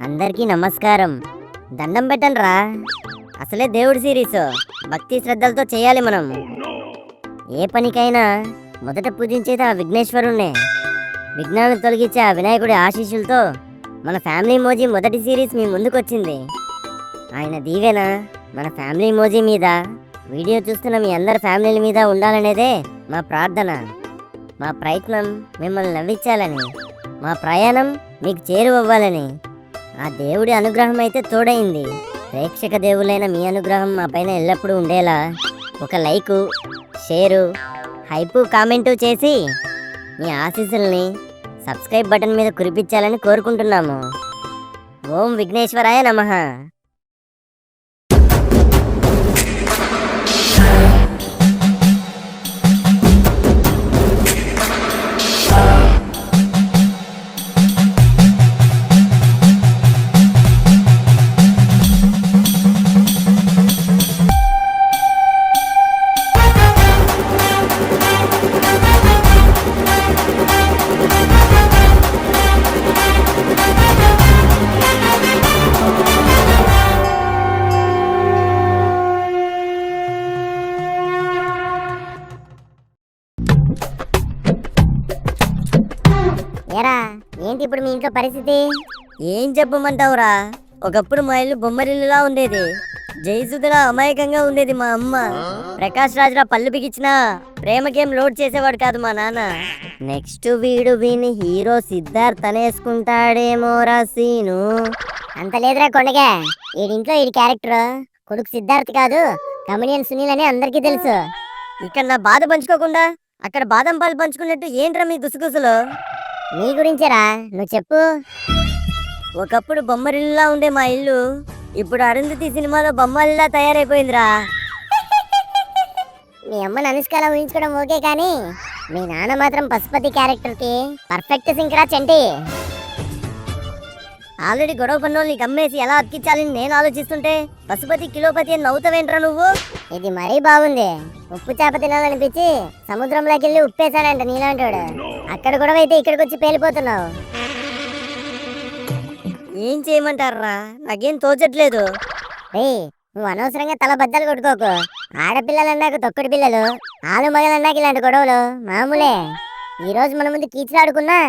అందరికీ నమస్కారం. దండం పెట్టండ్రా. అసలే దేవుడి సిరీస్ భక్తి శ్రద్ధలతో చేయాలి మనం. ఏ పనికైనా మొదట పూజించేది ఆ విఘ్నేశ్వరుణ్ణే. విఘ్నాలను తొలగించే ఆ వినాయకుడి ఆశీస్సులతో మన ఫ్యామిలీ మోజీ మొదటి సిరీస్ మీ ముందుకొచ్చింది. ఆయన దీవెన మన ఫ్యామిలీ మోజీ మీద, వీడియో చూస్తున్న మీ అందరి ఫ్యామిలీల మీద ఉండాలనేదే మా ప్రార్థన. మా ప్రయత్నం మిమ్మల్ని నవ్వించాలని, మా ప్రయాణం మీకు చేరువవ్వాలని. ఆ దేవుడి అనుగ్రహం అయితే తోడైంది. ప్రేక్షక దేవులైన మీ అనుగ్రహం మా పైన ఎల్లప్పుడూ ఉండేలా ఒక లైకు, షేరు, హైపు, కామెంటు చేసి మీ ఆశీస్సుల్ని సబ్స్క్రైబ్ బటన్ మీద కురిపించాలని కోరుకుంటున్నాము. ఓం విఘ్నేశ్వరాయ నమః. ఏరా, ఏంటి ఇప్పుడు మీ ఇంట్లో పరిస్థితి? ఏం చెప్పమంటావురా? ఒకప్పుడు మా ఇల్లు బొమ్మరిల్లులా ఉండేది. జయసుధలా అమాయకంగా ఉండేది మా అమ్మ. ప్రకాష్ రాజులా పళ్ళు బిగించినా ప్రేమకేం లోడ్ చేసేవాడు కాదు మా నాన్న. నెక్స్ట్ వీడు వీని హీరో సిద్ధార్థ్ అనేసుకుంటాడేమో రా సీను. అంత లేదురా కొండగా, ఈడింట్లో ఈడి క్యారెక్టర్ కొడుకు సిద్ధార్థ్ కాదు, కమెడియన్ సునీల్ అని అందరికీ తెలుసు. ఇక్కడ నా బాధ పంచుకోకుండా అక్కడ బాదం పాలు పంచుకున్నట్టు ఏంట్రా మీ గుసగుసలు? నీ గురించేరా, నువ్వు చెప్పు. ఒకప్పుడు బొమ్మరిల్లులా ఉండే మా ఇల్లు ఇప్పుడు అరుంధతి సినిమాలో బొమ్మల్లా తయారైపోయిందిరా. మీ అమ్మని అనుష్కలా ఊహించుకోవడం ఓకే, కానీ మీ నాన్న మాత్రం పశుపతి క్యారెక్టర్కి పర్ఫెక్ట్ సింక్రా చంటి. ఆల్రెడీ గొడవ పన్నోళ్ళని గమ్మేసి ఎలా అతికించాలని నేను ఆలోచిస్తుంటే పశుపతి కిలోపతి అని నవ్వుతావేంట్రా నువ్వు? ఇది మరీ బాగుంది. ఉప్పు చేప తినాలనిపించి సముద్రంలోకి వెళ్ళి ఉప్పేశాడంట నీలాంటోడు. అక్కడ గొడవ అయితే ఇక్కడికి వచ్చి పేలిపోతున్నావు. ఏం చేయమంటారా? నాకేం తోచట్లేదు. నువ్వు అనవసరంగా తల బద్దలు కొట్టుకోకు. ఆడపిల్లలన్నాక తొక్కడి పిల్లలు, ఆలు మగలన్నాక ఇలాంటి గొడవలు మామూలే. ఈ రోజు మన ముందు కీచులాడుకున్నా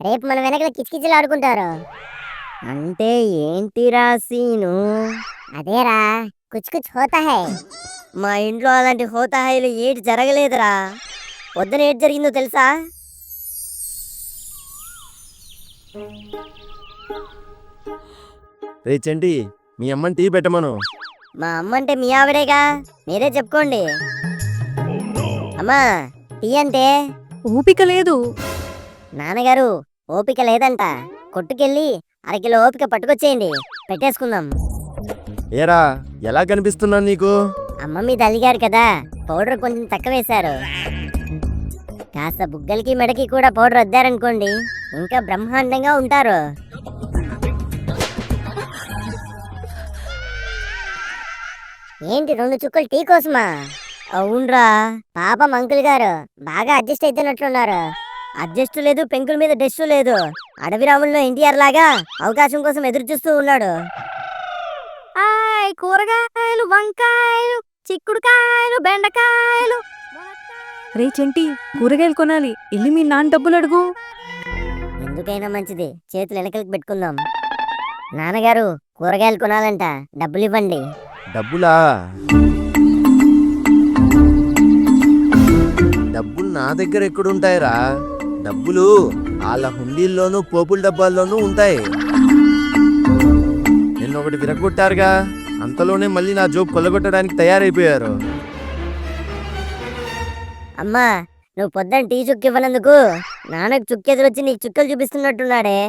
రేపు మన వెనకల కిచకిచలు ఆడుకుంటారు. అంటే ఏంటి రాసీను? అదేరా, కుచ్ కుచ్ హోతా హై. మా ఇంట్లో అలాంటి హోతాహాయిలు ఏటి జరగలేదురా. పొద్దున ఏటి జరిగిందో తెలుసా? రే చంటి, మీ అమ్మని టీ పెట్టమను. మా అమ్మ అంటే మీ ఆవిడేగా, మీరే చెప్పుకోండి. అమ్మా, టీ అంటే ఓపిక లేదు. నాన్నగారు ఓపిక లేదంట. కొట్టుకెళ్ళి అరకిలో ఓపిక పట్టుకొచ్చేయండి, పెట్టేసుకుందాం. ఏరా, ఎలా కనిపిస్తున్నాను నీకు? అమ్మ మీద అలిగారు కదా, పౌడర్ కొంచెం తక్కువ వేశారు. కాస్త బుగ్గలకి మెడకి కూడా పౌడర్ వద్దారనుకోండి, ఇంకా బ్రహ్మాండంగా ఉంటారు. ఏంటి 2 చుక్కలు టీ కోసమా? అవునరా, పాపం అంకుల్ గారు బాగా అడ్జస్ట్ అవుతున్నట్లున్నారు. అడ్జస్ట్ లేదు, పెంకుల మీద డెస్ట్ లేదు. అడవి రాముల్లో ఎన్టీఆర్ లాగా అవకాశం కోసం ఎదురు చూస్తూ ఉన్నాడు. కూరగాయలు, వంకాయలు, చిక్కుడుకాయలు, బెండకాయలు. రే చంటి, కూరగాయలు కొనాలి, వెళ్ళి మీ నాన్న డబ్బులు అడుగు. ఎందుకైనా మంచిది, చేతులు వెనకలికి పెట్టుకుందాం. నాన్నగారు కూరగాయలు కొనాలంట, డబ్బులు ఇవ్వండి. డబ్బులా? డబ్బులు నా దగ్గర ఎక్కడుంటాయిరా? డబ్బులు వాళ్ళ హుండీల్లోనూ పోపుల డబ్బాల్లోనూ ఉంటాయి. నిన్న ఒకటి విరగొట్టారుగా, అంతలోనే మళ్ళీ నా జోబు కొల్లగొట్టడానికి తయారైపోయారు. అమ్మా, నువ్వు పొద్దున్న టీ చుక్క ఇవ్వనందుకు నాన్నకు చుక్కెదురొచ్చి నీకు చుక్కలు చూపిస్తున్నట్టున్నాడే.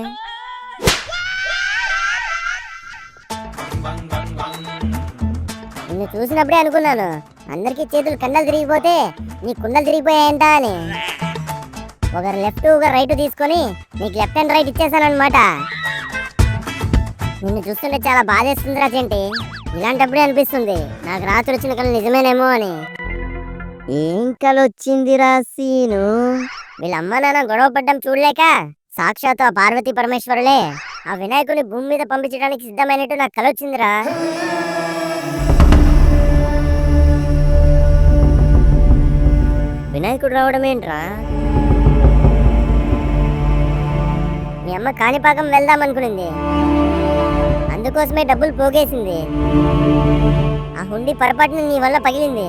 నిన్ను చూసినప్పుడే అనుకున్నాను, అందరికీ చేతులు కండలు తిరిగిపోతే నీ కుండలు తిరిగిపోయాయంట అని. ఒకరు లెఫ్ట్ ఒకరు రైట్ తీసుకొని నీకు లెఫ్ట్ అండ్ రైట్ ఇచ్చేసానమాట. నిన్ను చూస్తుంటే చాలా బాధేస్తుందిరా చంటి. ఇలాంటప్పుడే అనిపిస్తుంది నాకు రాత్రి వచ్చిన కళ నిజమేనేమో అని. ఏం కలొచ్చిందిరా సీను? వీళ్ళ అమ్మ నాన్న గొడవ పడ్డం చూడలేక సాక్షాత్ ఆ పార్వతీ పరమేశ్వరులే ఆ వినాయకుని భూమి మీద పంపించడానికి సిద్ధమైనట్టు నాకు కలొచ్చిందిరా. వినాయకుడు రావడం ఏంట్రా? మీ అమ్మ కాణిపాకం వెళ్దాం అనుకునింది, అందుకోసమే డబ్బులు పోగేసింది. ఆ హుండీ పొరపాటున నీ వల్ల పగిలింది.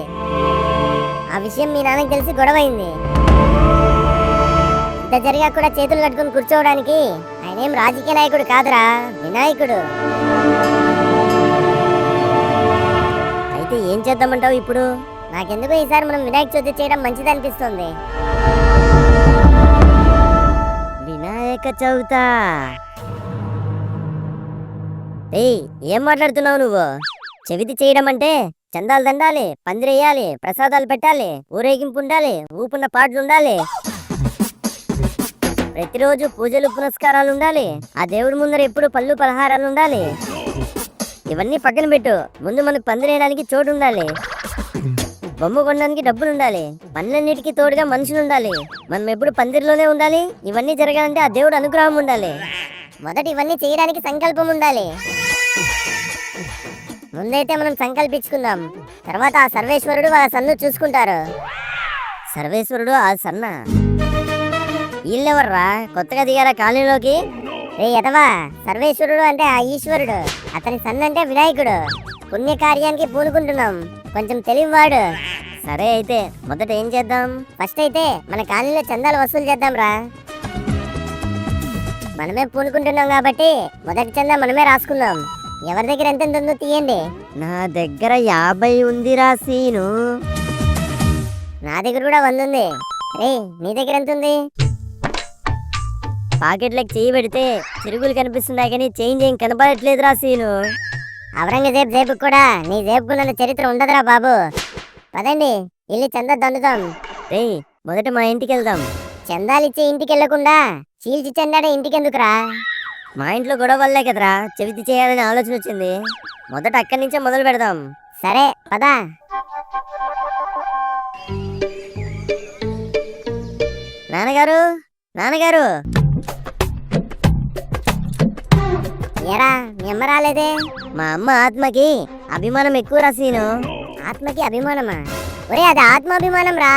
ఆ విషయం మీ నాన్నకి తెలిసి గొడవైంది. ఇంత జరిగా కూడా చేతులు కట్టుకుని కూర్చోవడానికి ఆయనేం రాజకీయ నాయకుడు కాదురా, వినాయకుడు. అయితే ఏం చేద్దామంటావు ఇప్పుడు? నాకెందుకు ఈసారి మనం వినాయక చవితి చేయడం మంచిది అనిపిస్తుంది. వినాయక చవిత? ఏయ్, ఏం మాట్లాడుతున్నావు నువ్వు? చవితి చేయడం అంటే చందాలు దండాలి, పందిరేయాలి, ప్రసాదాలు పెట్టాలి, ఊరేగింపు ఉండాలి, ఊపున్న పాటలు ఉండాలి, ప్రతిరోజు పూజలు పునస్కారాలు ఉండాలి, ఆ దేవుడి ముందర ఎప్పుడు పళ్ళు పలహారాలు ఉండాలి. ఇవన్నీ పక్కన పెట్టు, ముందు మనకు పందిరేయడానికి చోటు ఉండాలి, బొమ్మ కొనడానికి డబ్బులు ఉండాలి, పనులన్నిటికీ తోడుగా మనుషులు ఉండాలి, మనం ఎప్పుడు పందిరిలోనే ఉండాలి. ఇవన్నీ జరగాలంటే ఆ దేవుడు అనుగ్రహం ఉండాలి. మొదట ఇవన్నీ చేయడానికి సంకల్పం ఉండాలి. ముందైతే మనం సంకల్పించుకుందాం, తర్వాత ఆ సర్వేశ్వరుడు వాళ్ళ సన్ను చూసుకుంటారు. సర్వేశ్వరుడు ఆ సన్న? వీళ్ళెవర్రా కొత్తగా దిగారా కాలనీలోకి? రే ఎదవా, సర్వేశ్వరుడు అంటే ఆ ఈశ్వరుడు, అతని సన్న అంటే వినాయకుడు. పుణ్యకార్యానికి పూనుకుంటున్నాం, కొంచెం తెలివివాడు. సరే అయితే మొదట ఏం చేద్దాం? ఫస్ట్ అయితే మన కాలనీలో చందాలు వసూలు చేద్దాం రా. మనమే పూనుకుంటున్నాం కాబట్టి మొదటి చందా మనమే రాసుకుందాం. ఎవరి దగ్గర ఎంత ఉందో తీయండి. నా దగ్గర 50 ఉందిరా సీను. నా దగ్గర కూడా 100 ఉంది. రే నీ దగ్గర ఎంత ఉంది? పాకెట్లకు చేయి పెడితే చిరుగులు కనిపిస్తున్నాయి కానీ చేంజ్ ఏం కనపడట్లేదురా సీను. ఔరంగజేబు జేబు కూడా నీ జేబుకున్న చరిత్ర ఉండదురా బాబు. పదండి వెళ్ళి చందా దండుతాం. రే మొదట మా ఇంటికి వెళ్దాం. చందాలిచ్చే ఇంటికి వెళ్ళకుండా చీల్చి చందాడే ఇంటికెందుకురా? మా ఇంట్లో గొడవ వల్లే కదరా చవితి చేయాలని ఆలోచన వచ్చింది. మొదట అక్కడి నుంచే మొదలు పెడదాం. సరే పదా. నాన్నగారు, నాన్నగారు. ఏరా మీ అమ్మ రాలేదే? మా అమ్మ ఆత్మకి అభిమానం ఎక్కువ రాసీను. ఆత్మకి అభిమానమా? ఒరే అది ఆత్మాభిమానం రా.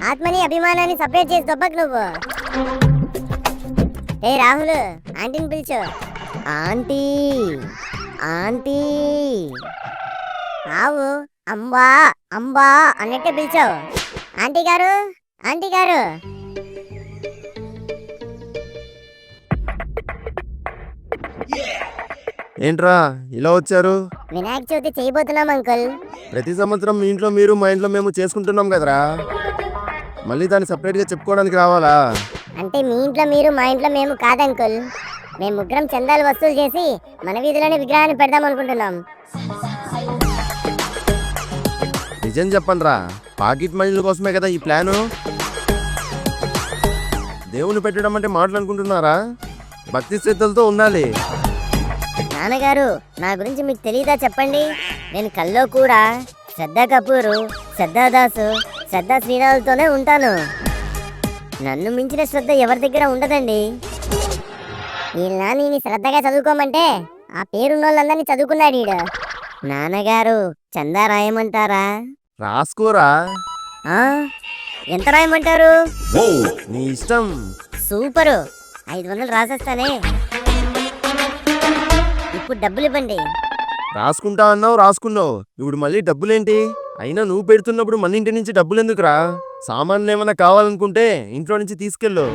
ఆత్మని అభిమానాన్ని సపరేట్ చేసి దొబ్బకు నువ్వు. ఏ రాహుల్, ఆంటీని పిలిచు. Aunty aunty. ఆవు అంబా అంబా అన్నట్టే పిలిచావు. ఆంటీ గారు, ఆంటీ గారు. ఏంట్రా ఇలా వచ్చారు? వినాయక చవితి చేయబోతున్నాం అంకుల్. ప్రతి సంవత్సరం మీ ఇంట్లో మీరు, మా ఇంట్లో మేము చేసుకుంటున్నాం కదరా, మళ్ళీ దాన్ని సపరేట్గా చెప్పుకోవడానికి రావాలా? అంటే మీ ఇంట్లో మీరు, మా ఇంట్లో మేము కాదు అంకుల్. మేము ముగ్గురం చందాలు వసూలు చేసి మన వీధిలోనే విగ్రహాన్ని పెడదాం అనుకుంటున్నాం. నిజం చెప్పండిరా, పాకెట్ మనీల కోసమే కదా ఈ ప్లాను. దేవుని పెట్టడం అంటే మాటలు అనుకుంటున్నారా? భక్తి శ్రద్ధలతో ఉండాలి. నాన్నగారు నా గురించి మీకు తెలియదా చెప్పండి. నేను కల్లో కూడా శ్రద్ధా కపూరు, శ్రద్ధాదాసు, శ్రద్ధా శ్రీనాథులతోనే ఉంటాను. నన్ను మించిన శ్రద్ధ ఎవరి దగ్గర ఉండదండి. వీళ్ళ నాని శ్రద్ధగా చదువుకోమంటే ఆ పేరున్నోళ్ళందరినీ చదువుకున్నాడు ఈడు. నాన్నగారు చందా రాయమంటారా? రాసుకోరా. ఎంత రాయమంటారు? నీ ఇష్టం. సూపరు, 500 రాసేస్తానే. ఇప్పుడు డబ్బులు ఇవ్వండి. రాసుకుంటా అన్నావు, రాసుకున్నావు. ఇప్పుడు మళ్ళీ డబ్బులేంటి? అయినా నువ్వు పెడుతున్నప్పుడు మన ఇంటి నుంచి డబ్బులు ఎందుకురా? సామాన్లు ఏమైనా కావాలనుకుంటే ఇంట్లో నుంచి తీసుకెళ్ళు.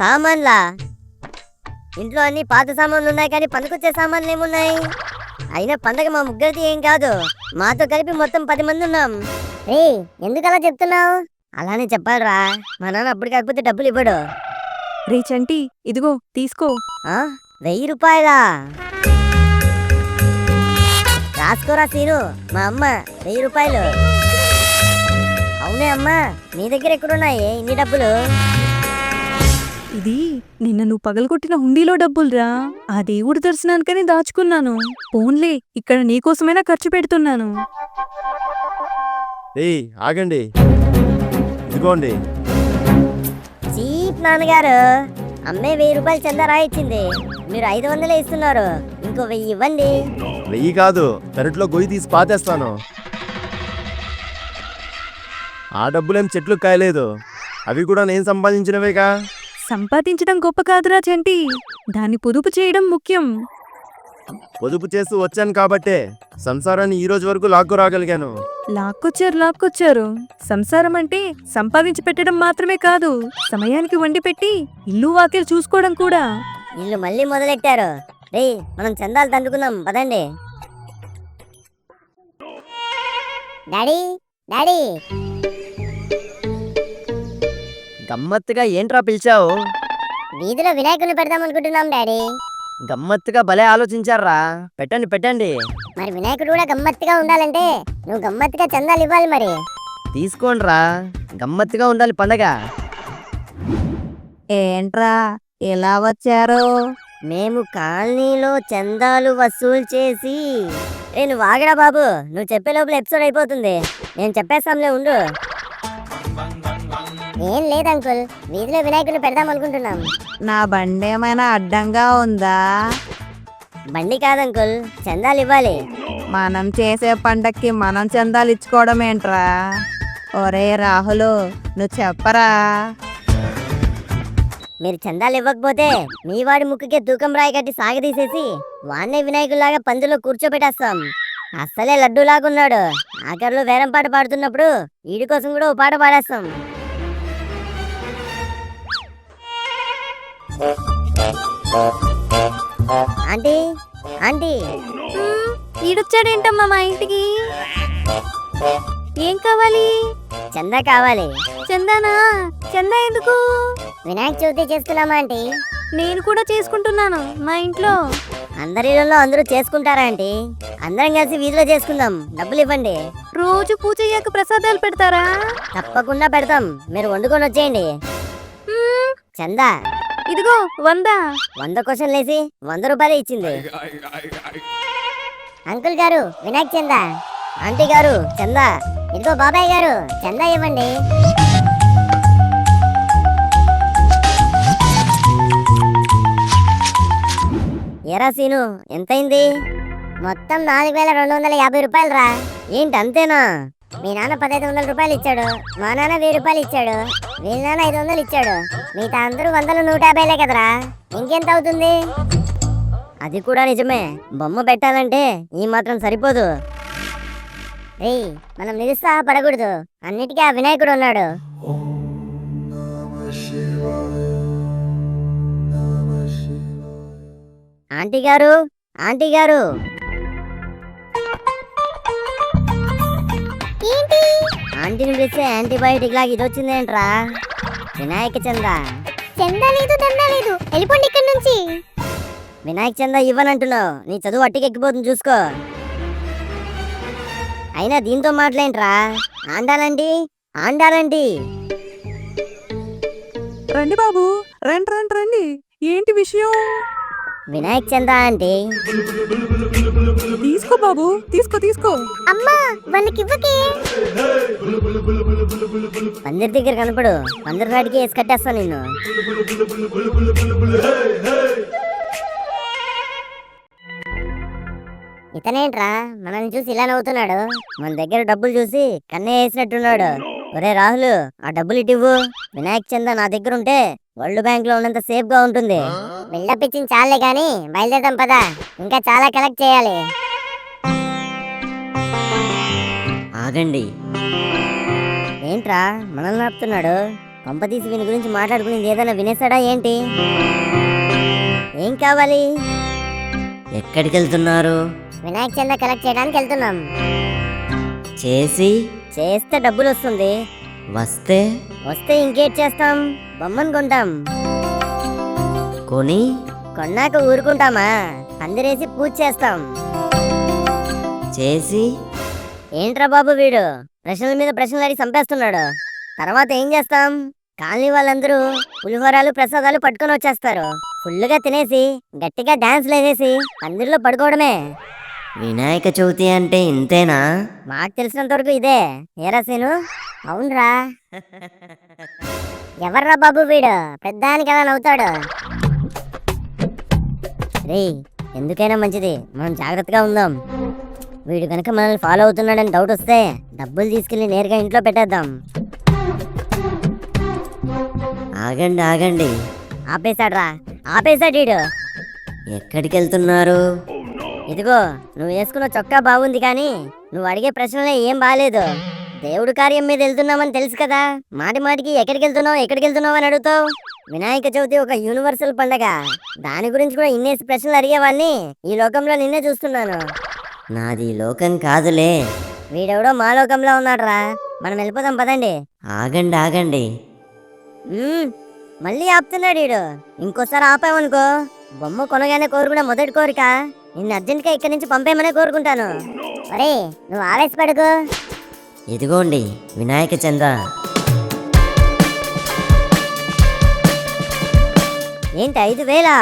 సామాన్లా? ఇంట్లో అన్ని పాత సామాన్లు ఉన్నాయి కానీ పనికొచ్చే సామాన్లు ఏమున్నాయి? అయినా పండగ మా ముగ్గురిది ఏం కాదు, మాతో కలిపి మొత్తం 10 మంది ఉన్నాం. ఎందుకు అలా చెప్తున్నావు? అలానే చెప్పాలరా, మా నాన్న అప్పుడు కాకపోతే డబ్బులు ఇవ్వడు. రే చంటి, ఇదిగో తీసుకో. 1000 రూపాయలా? రాసుకోరా సీను, మా అమ్మ 1000 రూపాయలు. అవునే అమ్మా, నీ దగ్గర ఎక్కడున్నాయి ఇన్ని డబ్బులు? ఇది నిన్న నువ్వు పగలగొట్టిన హుండీలో డబ్బులురా. ఆ దేవుడి దర్శనానికని దాచుకున్నాను. పోన్లే, ఇక్కడ నీకోసమైనా ఖర్చు పెడుతున్నాను. ఆగండి, ఇదిగోండి. చీప్ నాన్నగారు, అమ్మే 1000 రూపాయలు చందా రాయిచ్చింది, మీరు 500 ఇస్తున్నారు. ఇంకో 1000 ఇవ్వండి. 1000 కాదు, పెరట్లో గొయ్యి తీసి పాతేస్తాను. ఆ డబ్బులేం చెట్లు కాయలేదు, అవి కూడా నేను సంపాదించినవేగా. సంపాదించడం గొప్ప కాదురా చంటి, దాన్ని పొదుపు చేయడం ముఖ్యం. పొదుపు చేస్తూ వచ్చాను కాబట్టే సంసారాన్ని ఈ రోజు వరకు లాక్కు రాగలిగాను. లాక్కొచ్చారు. సంసారం అంటే సంపాదించి పెట్టడం మాత్రమే కాదు, సమయానికి వండి పెట్టి ఇల్లు వాకిలు చూసుకోవడం కూడా. వీళ్ళు మళ్ళీ మొదలెట్టారు. రే, మనం చందాలు తండుకుందాం పదండి. డాడీ డాడీ, గమ్మత్తుగా ఏంట్రా పిలిచావు? వీధిలో వినాయకుడిని పెడదాం అనుకుంటున్నాం డాడీ. గమ్మత్తుగా భలే ఆలోచించారా, పెట్టండి పెట్టండి. మరి వినాయకుడు కూడా గమ్మత్తుగా ఉండాలంటే నువ్వు గమ్మత్తుగా చందాలు ఇవ్వాలి మరి. తీసుకోండిరా, గమ్మత్తుగా ఉండాలి పండగ. ఏంట్రా ఎలా వచ్చారు? మేము కాలనీలో చందాలు వసూలు చేసి. నువ్వు ఆగడా బాబు, నువ్వు చెప్పే లోపల ఎపిసోడ్ అయిపోతుంది. నేను చెప్పేస్తాంలే, ఉండు. ఏం లేదు అంకుల్, వీధిలో వినాయకుడిని పెడదాం అనుకుంటున్నాం. నా బండి ఏమైనా అడ్డంగా ఉందా? బండి కాదు అంకుల్, చందాలు ఇవ్వాలి. మనం చేసే పండక్కి మనం చందాలు ఇచ్చుకోవడం ఏంట్రా? ఒరే రాహులు, నువ్వు చెప్పరా. మీరు చందాలు ఇవ్వకపోతే మీ వాడి ముక్కుకే తూకం రాయి కట్టి సాగదీసేసి వాన్నే వినాయకుడిలాగా పందులో కూర్చోబెట్టేస్తాం. అస్సలే లడ్డూలాగున్నాడు. ఆఖరిలో వేరం పాట పాడుతున్నప్పుడు వీడి కోసం కూడా ఓ పాట పాడేస్తాం. ఆంటీ ఆంటీ, ఈడొచ్చాడేంటమ్మా మా ఇంటికి? ఏం కావాలి? చందా కావాలి. చందానా? చందా ఎందుకు? వినాయక చవితి చేసుకున్నామా ఆంటీ? నేను కూడా చేసుకుంటున్నాను మా ఇంట్లో. అందరిలో అందరూ చేసుకుంటారా ఆంటీ? అందరం కలిసి వీధిలో చేసుకుందాం. డబ్బులు ఇవ్వండి. రోజు పూజ అయ్యాక ప్రసాదాలు పెడతారా? తప్పకుండా పెడతాం, మీరు వండుకొని వచ్చేయండి. చందా ఇదిగో 100. 100 క్వశ్చన్లు వేసి 100 రూపాయలు ఇచ్చింది. అంకుల్ గారు వినాయక్ చందా. ఆంటీ గారు చందా. ఇదిగో బాబాయ్ గారు చందా ఇవ్వండి. ఎరా సీను, ఎంతైంది? మొత్తం 4250 రూపాయలు రా. ఏంటి అంతేనా? మీ నాన్న 1500 రూపాయలు ఇచ్చాడు, మా నాన్న 1000 రూపాయలు ఇచ్చాడు, వీళ్ళ నాన్న 500 ఇచ్చాడు. మిగతా అందరూ 100, 150లే కదరా, ఇంకెంత అవుతుంది? అది కూడా నిజమే, బొమ్మ పెట్టాలంటే ఈ మాత్రం సరిపోదు. రేయ్, మనం నిరుత్సాహపడకూడదు, అన్నిటికీ ఆ వినాయకుడు ఉన్నాడు. ఆంటీ గారు ఆంటీ గారు, ఆంటీని పిలిస్తే యాంటీబయాటిక్ లాగా ఇది వచ్చిందేంట్రా? వినాయక చందా. చందా లేదు, దందా లేదు, వెళ్ళిపోండి ఇక్కడి నుంచి. వినాయక చందా ఇవ్వనంటున్నావు, నీ చదువు అట్టికెక్కిపోతుంది చూసుకో. అయినా దీంతో మాటలేంట్రా? ఆండాలండి ఆండాలండి. రండి బాబు, రండి రండి రండి. ఏంటి విషయం? వినాయక చందా అంటే తీసుకో బాబు, తీసుకో. అమ్మా, వాళ్ళకి ఇవ్వకే. పందిరి దగ్గర కనపడు, పందిరి రాడికి వేసి కట్టేస్తా నిన్ను. ఇతనేంట్రా మనల్ని చూసి ఇలా నవ్వుతున్నాడు? మన దగ్గర డబ్బులు చూసి కన్నే వేసినట్టున్నాడు. ఒరే రాహుల్, ఆ డబ్బులు ఇటివ్వు. వినాయక చందా నా దగ్గర ఉంటే వరల్డ్ బ్యాంక్ లో ఉన్నంత సేఫ్ గా ఉంటుంది. బిల్డప్ ఇచ్చింది చాలే గాని బయలుదేరదాం పదా, ఇంకా చాలా కలెక్ట్ చేయాలి. ఆగండి. ఏంట్రా మనల్ని ఆపుతున్నాడు? పంపతీసి వీని గురించి మాట్లాడుకునేది ఏదైనా వినేసాడా ఏంటి? ఏం కావాలి? ఎక్కడికి వెళ్తున్నారు? వినాయక చందా కలెక్ట్ చేయడానికి వెళ్తున్నాం. చేస్తే డబ్బులు వస్తుంది, వస్తే ఇంకేట్ చేస్తాం? బొమ్మను కొంటాం. కొన్నాక ఊరుకుంటామా? పందిరేసి పూజ చేస్తాం. ఏంట్రా బాబు వీడు ప్రశ్నల మీద ప్రశ్నలు అడిగి చంపేస్తున్నాడు. తర్వాత ఏం చేస్తాం? కాలనీ వాళ్ళందరూ పులిహోరాలు ప్రసాదాలు పట్టుకొని వచ్చేస్తారు. ఫుల్లుగా తినేసి గట్టిగా డాన్స్లు వేసేసి పందిరిలో పడుకోవడమే. వినాయక చవితి అంటే ఇంతేనా? మాకు తెలిసినంత వరకు ఇదే. ఏరా సీను? అవునరా. ఎవర్రా బాబు వీడు పెద్దానికి ఎలా నవ్వుతాడు? రే, ఎందుకైనా మంచిది మనం జాగ్రత్తగా ఉందాం. వీడు కనుక మనల్ని ఫాలో అవుతున్నాడని డౌట్ వస్తే డబ్బులు తీసుకెళ్లి నేరుగా ఇంట్లో పెట్టేద్దాం. ఆగండి ఆగండి, ఆపేశాడ్రా, ఆపేశాడు వీడు. ఎక్కడికి వెళ్తున్నారు? ఇదిగో, నువ్వు వేసుకున్న చొక్కా బాగుంది కానీ నువ్వు అడిగే ప్రశ్నలే ఏం బాలేదు. దేవుడు కార్యం మీద వెళ్తున్నామని తెలుసు కదా, మాటి మాటికి ఎక్కడికి వెళ్తున్నావు అని అడుగుతావు. వినాయక చవితి ఒక యూనివర్సల్ పండగ, దాని గురించి కూడా ఇన్నేసి ప్రశ్నలు అడిగేవాడిని ఈ లోకంలో నిన్నే చూస్తున్నాను. నాది ఈ లోకం కాదులే. వీడెవడో మా లోకంలో ఉన్నాడురా, మనం వెళ్ళిపోదాం పదండి. ఆగండి ఆగండి, మళ్ళీ ఆపుతున్నాడు వీడు. ఇంకోసారి ఆపామనుకో, బొమ్మ కొనగానే కోరుకున్న మొదటి కోరిక నిన్ను అర్జెంట్గా ఇక్కడి నుంచి పంపేయమనే కోరుకుంటాను. అరే, నువ్వు ఆవేశపడకు. ఇదిగోండి వినాయక చంద్ర. ఏంటి 5,000?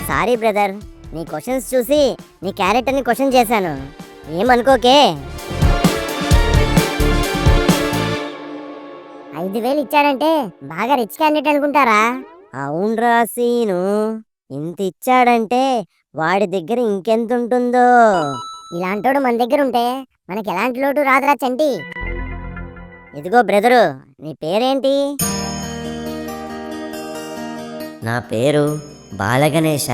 సారీ బ్రదర్, నీ క్వశ్చన్స్ చూసి నీ క్యారెక్టర్ని క్వశ్చన్ చేశాను, ఏమనుకోకే. 5,000 ఇచ్చాడంటే బాగా రిచ్ క్యాండిడేట్ అనుకుంటారా? అవునరా సీను, ఇంత ఇచ్చాడంటే వాడి దగ్గర ఇంకెంత ఉంటుందో. ఇలాంటోడు మన దగ్గర ఉంటే మనకి ఎలాంటి లోటు రాదురా చంటి. ఇదిగో బ్రదరు, నీ పేరేంటి? నా పేరు బాలగణేశ.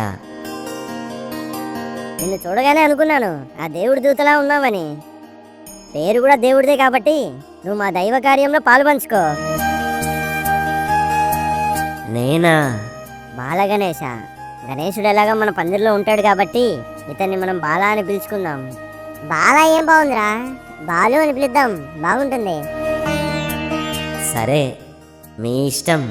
నిన్ను చూడగానే అనుకున్నాను ఆ దేవుడి దూతలా ఉన్నావని. పేరు కూడా దేవుడిదే కాబట్టి నువ్వు మా దైవ కార్యంలో పాలుపంచుకో. నేనా? బాలగణేశ. గణేశుడు ఎలాగా మన పందిరిలో ఉంటాడు కాబట్టి ఇతన్ని మనం బాలా అని పిలుచుకుందాం. బాలా ఏం బాగుందిరా, బాలు అని పిలుద్దాం, బాగుంటుంది. సరే, మీ ఇష్టం.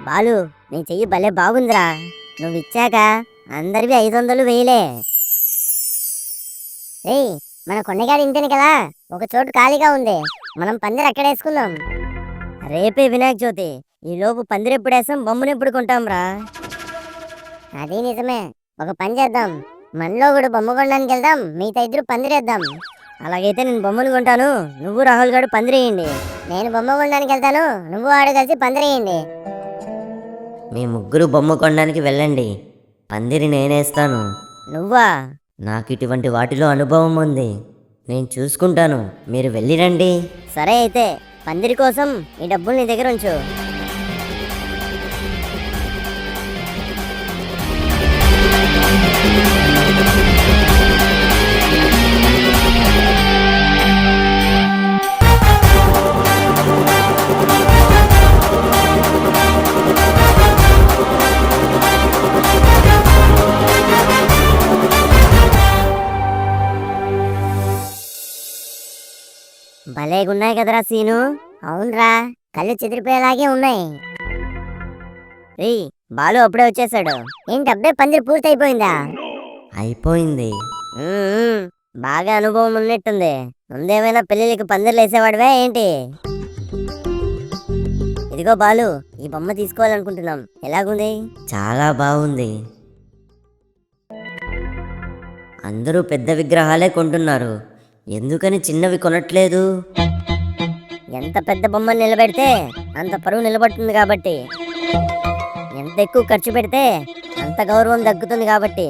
బాలు, నీ చెయ్యి భలే బాగుందిరా. నువ్వు ఇచ్చాక అందరివి 500 వేయలే. ఏయ్, మన కొండగాడి ఇంటిని కదా ఒక చోటు ఖాళీగా ఉంది, మనం పందిరి అక్కడ వేసుకుందాం. రేపే వినాయక చవితి, ఈ లోపు పందిరి ఎప్పుడు వేసాం, బొమ్మను ఎప్పుడు కొంటాం రా. అది నిజమే, ఒక పని చేద్దాం, మనలో కూడా బొమ్మ కొనడానికి వెళ్దాం, మిగతా ఇద్దరు పందిరేద్దాం. అలాగైతే నేను బొమ్మను కొంటాను, నువ్వు రాహుల్ గారు పందిరేయండి. నేను బొమ్మ కొనడానికి వెళ్తాను, నువ్వు ఆడు కలిసి పందిరేయండి. మీ ముగ్గురు బొమ్మ కొనడానికి వెళ్ళండి, పందిరి నేనేస్తాను. నువ్వా? నాకు ఇటువంటి వాటిలో అనుభవం ఉంది, నేను చూసుకుంటాను, మీరు వెళ్ళిరండి. సరే అయితే పందిరి కోసం ఈ డబ్బులు నీ దగ్గర ఉంచు. భలేగున్నాయి కదరా సీను. అవునరా, కళ్ళు చెదిరిపోయేలాగే ఉన్నాయి. రేయ్, బాలు అప్పుడే వచ్చేసాడు. ఏంటి అప్పుడే పందిరి పూర్తయిపోయిందా? అయిపోయింది. బాగా అనుభవం ఉన్నట్టుంది. ముందేమైనా పెళ్ళిళ్ళకి పందిర్లు వేసేవాడివే ఏంటి? ఇదిగో బాలు, ఈ బొమ్మ తీసుకోవాలనుకుంటున్నాం, ఎలాగుంది? చాలా బాగుంది. అందరూ పెద్ద విగ్రహాలే కొంటున్నారు, ఎందుకని చిన్నవి కొనట్లేదు? ఎంత పెద్ద బొమ్మను నిలబెడితే అంత పరువు నిలబడుతుంది కాబట్టి, ఎంత ఎక్కువ ఖర్చు పెడితే అంత గౌరవం దక్కుతుంది కాబట్టి.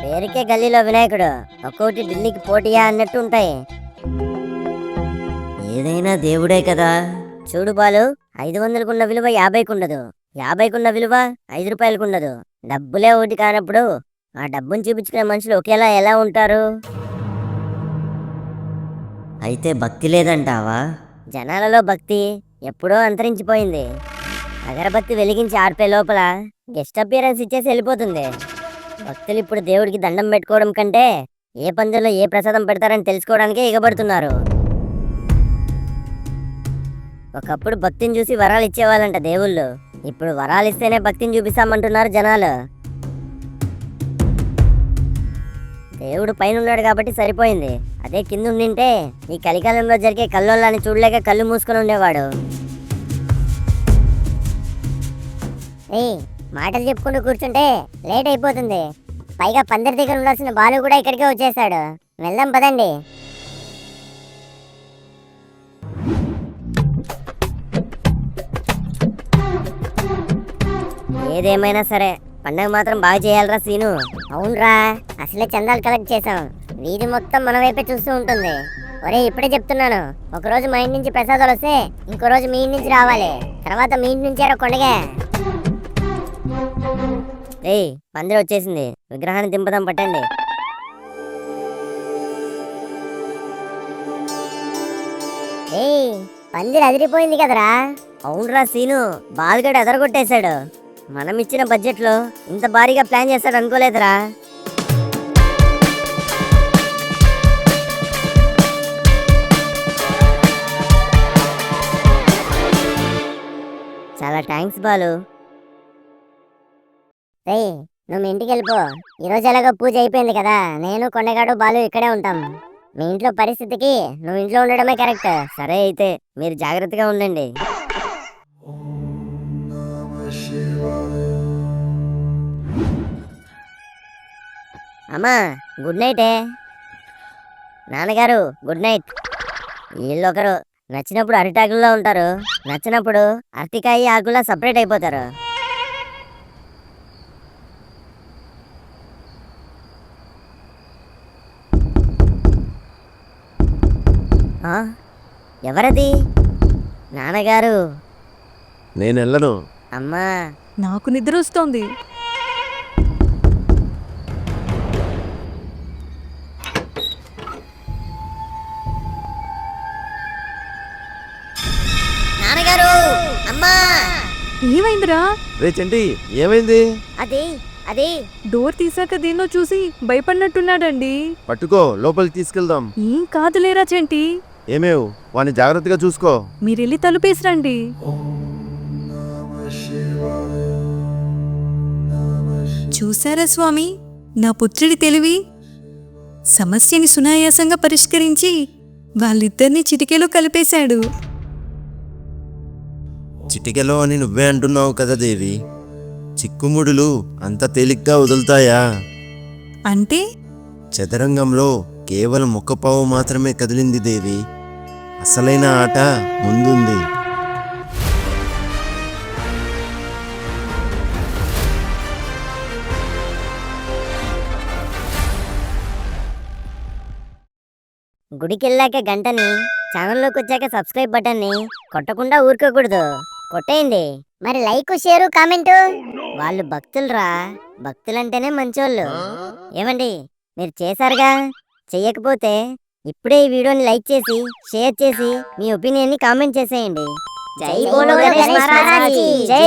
పేరుకే గల్లీలో వినాయకుడు, ఒక్కోటి ఢిల్లీకి పోటీయా అన్నట్టు ఉంటాయి. ఏదైనా దేవుడే కదా. చూడు బాలు, 500కున్న విలువ 50కు ఉండదు, 50కున్న విలువ 5 రూపాయలకు ఉండదు. డబ్బులే ఒకటి కానప్పుడు ఆ డబ్బును చూపించుకునే మనుషులు ఒకేలా ఎలా ఉంటారు? అయితే భక్తి లేదంటావా? జనాలలో భక్తి ఎప్పుడో అంతరించిపోయింది. అగరబత్తి వెలిగించి ఆర్పే లోపల గెస్ట్ అపియరెన్స్ ఇచ్చేసి వెళ్ళిపోతుంది. భక్తులు ఇప్పుడు దేవుడికి దండం పెట్టుకోవడం కంటే ఏ పందిరిలో ఏ ప్రసాదం పెడతారని తెలుసుకోవడానికే ఎగబడుతున్నారు. ఒకప్పుడు భక్తిని చూసి వరాలు ఇచ్చేవాళ్ళంట దేవుళ్ళు, ఇప్పుడు వరాలు ఇస్తేనే భక్తిని చూపిస్తామంటున్నారు జనాలు. దేవుడు పైన ఉన్నాడు కాబట్టి సరిపోయింది. అదే కింద ఉండింటే ఈ కలికాలంలో జరిగే కల్లోలాన్ని చూడలేక కళ్ళు మూసుకొని ఉండేవాడు. మాటలు చెప్పుకుంటూ కూర్చుంటే లేట్ అయిపోతుంది. పైగా పందిరి దగ్గర ఉండాల్సిన బాలు కూడా ఇక్కడికే వచ్చేసాడు. వెళ్దాం పదండి. ఏదేమైనా సరే పండగ మాత్రం బాగా చేయాలరా సీను. అవునరా, అసలే చందాలు కలెక్ట్ చేసాం. వీధి మొత్తం మన వైపే చూస్తూ ఉంటుంది. ఒరే ఇప్పుడే చెప్తున్నాను, ఒకరోజు మా ఇంటి నుంచి ప్రసాదాలు వస్తే ఇంకో రోజు మీ ఇంటి నుంచి రావాలి. తర్వాత మీ ఇంటి నుంచి కొండగే. ఏయ్ పందిరి వచ్చేసింది, విగ్రహాన్ని దింపదాం పట్టండి. ఏయ్ పందిరి అదిరిపోయింది కదరా. అవునరా సీను, బాలుగడు ఎదరగొట్టేశాడు. మనం ఇచ్చిన బడ్జెట్ లో ఇంత భారీగా ప్లాన్ చేస్తాడు అనుకోలేదురా. చాలా థ్యాంక్స్ బాలు. రేయ్ నువ్వు ఇంటికి వెళ్ళిపో. ఈరోజు ఎలాగో పూజ అయిపోయింది కదా, నేను కొండగాడు బాలు ఇక్కడే ఉంటాం. మీ ఇంట్లో పరిస్థితికి నువ్వు ఇంట్లో ఉండడమే కరెక్ట్. సరే అయితే మీరు జాగ్రత్తగా ఉండండి. అమ్మా గుడ్ నైటే. నాన్నగారు గుడ్ నైట్. వీళ్ళొకరు నచ్చినప్పుడు అరిటాకుల్లో ఉంటారు, నచ్చినప్పుడు అరటికాయ ఆకుల్లో సపరేట్ అయిపోతారు. ఎవరది? నాన్నగారు. నేను వెళ్ళను. అమ్మా నాకు నిద్ర వస్తోంది. నాన్నగారు, అమ్మా. ఏమైందిరా? రే చంటి, ఏమైంది? అది అది డోర్ తీసాక దేన్నో చూసి భయపడినట్టున్నాడండి. పట్టుకో, లోపలికి తీసుకెళ్దాం. ఏం కాదులేరా చంటి. ఏమేవ్, వాడిని జాగ్రత్తగా చూసుకో. మీరెళ్ళి తలుపేసిరండి. చూసారా స్వామి, నా పుత్రుడి తెలివి. సమస్యని సునాయాసంగా పరిష్కరించి వాళ్ళిద్దరిని చిటికెలో కలిపేశాడు. చిటికెలో అని నువ్వే అంటున్నావు కదా దేవి. చిక్కుముడులు అంత తేలిగ్గా వదులుతాయా? అంటే చదరంగంలో కేవలం ఒక్క పావు మాత్రమే కదిలింది దేవి. అసలైన ఆట ముందుంది. గుడికి వెళ్ళాక గంటని, ఛానల్లోకి వచ్చాక సబ్స్క్రైబ్ బటన్ని కొట్టకుండా ఊరుకోకూడదు. కొట్టేయండి. మరి లైక్ షేరు కామెంటు. వాళ్ళు భక్తులరా, భక్తులంటేనే మంచోళ్ళు. ఏమండి మీరు చేశారుగా, చెయ్యకపోతే ఇప్పుడే ఈ వీడియోని లైక్ చేసి షేర్ చేసి మీ ఒపీనియన్ని కామెంట్ చేసేయండి. జై బోలో గణేష్ మహారాజ్ కి జై.